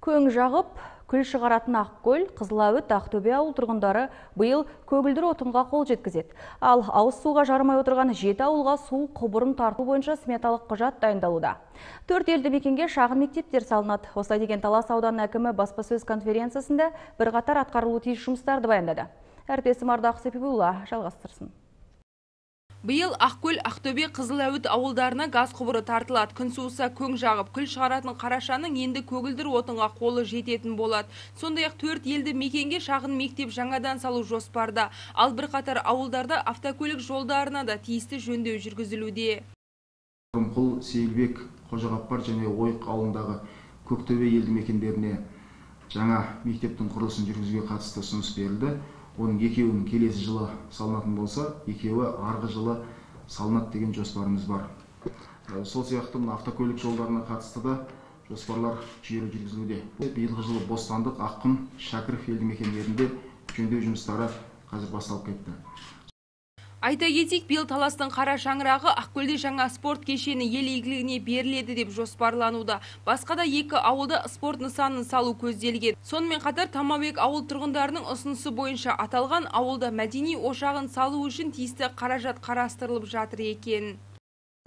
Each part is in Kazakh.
Көң жағып, күл шығаратын Ақкөл, Қызыләуіт, Ақтөбе ауыл тұрғындары биыл көгілдір отынға қол жеткізеді. Ал ауыз суға жарымай отырған 7 ауылға су құбырын тарту бойынша сметалық құжат дайындалуда. 4 елді мекенге шағын мектептер салынады. Осылай деген Талас ауданының әкімі баспасөз конференциясында бірқатар атқарылуы тиіс жұмыстарды баяндады. Әріптесім Ардақ Сапиулла жалғастырсын. Биыл Ақкөл, Ақтөбе, Қызыләуіт ауылдарына газ құбыры тартылады. Күн суыса көң жағып, күл шығаратын Қарашаның енді көгілдір отынға қолы жететін болады. Сондай-ақ 4 елді мекенге шағын мектеп жаңадан салу жоспарда. Ал бірқатар ауылдарда автокөлік жолдарына да тиісті жөндеу жүргізілуде. Құл, Сейілбек, Қожағаппар және Ойық ауылындағы Көктөбе елді мекендеріне жаңа мектептің құрылысын жүргізуге қатысты ұсыныс берілді. Оның екеуінің келесі жылы салынатын болса, екеуі арғы жылы салынады деген жоспарымыз бар. Сол сияқты автокөлік жолдарына қатысты да жоспарлар жүйелі жүргізілуде. Биылғы жылы Бостандық, Аққұм, Шәкіров елді мекендерінде жөндеу жұмыстары қазір басталып кетті. Айта кетейік, биыл Таластың қара шаңырағы Ақкөлде жаңа спорт кешені ел игілігіне беріледі деп жоспарлануда. Басқа да 2 ауылда спорт нысанын салу көзделген. Сонымен қатар Тамабек ауыл тұрғындарының ұсынысы бойынша аталған ауылда мәдени ошағын салу үшін тиісті қаражат қарастырылып жатыр екен.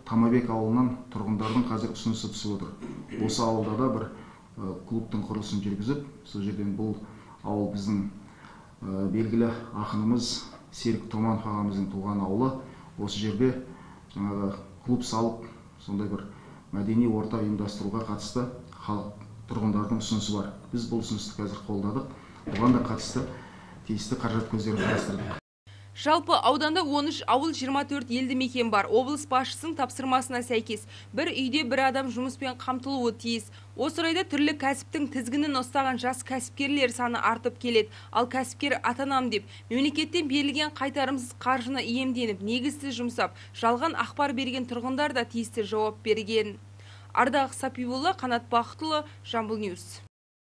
Тамабек ауылынан тұрғындардың қазір ұсынысы түсіп отыр. Осы ауылда да бір клубтың құрылысын жүргізіп, сол жерден бұл ауыл біздің белгілі ақынымыз Серік Томанов ағамыздың туған ауылы. Осы жерде жаңағы клуб салып, сондай бір мәдени орта ұйымдастыруға қатысты халық тұрғындардың ұсынысы бар. Біз бұл ұсынысты қазір қолдадық. Оған да қатысты тиісті қаражат көздерін қарастырдық. Жалпы ауданда 13 ауыл 24 елді мекен бар. Облыс басшысының тапсырмасына сәйкес бір үйде бір адам жұмыспен қамтылуы тиіс. Осы орайда түрлі кәсіптің тізгінін ұстаған жас кәсіпкерлер саны артып келеді. Ал кәсіпкер атанам деп мемлекеттен берілген қайтарымсыз қаржыны иемденіп, негізсіз жұмсап, жалған ақпар берген тұрғындар да тиісті жауап берген. Ардақ Сапиулла, Қанат Бақытұлы, Жамбыл Ньюс.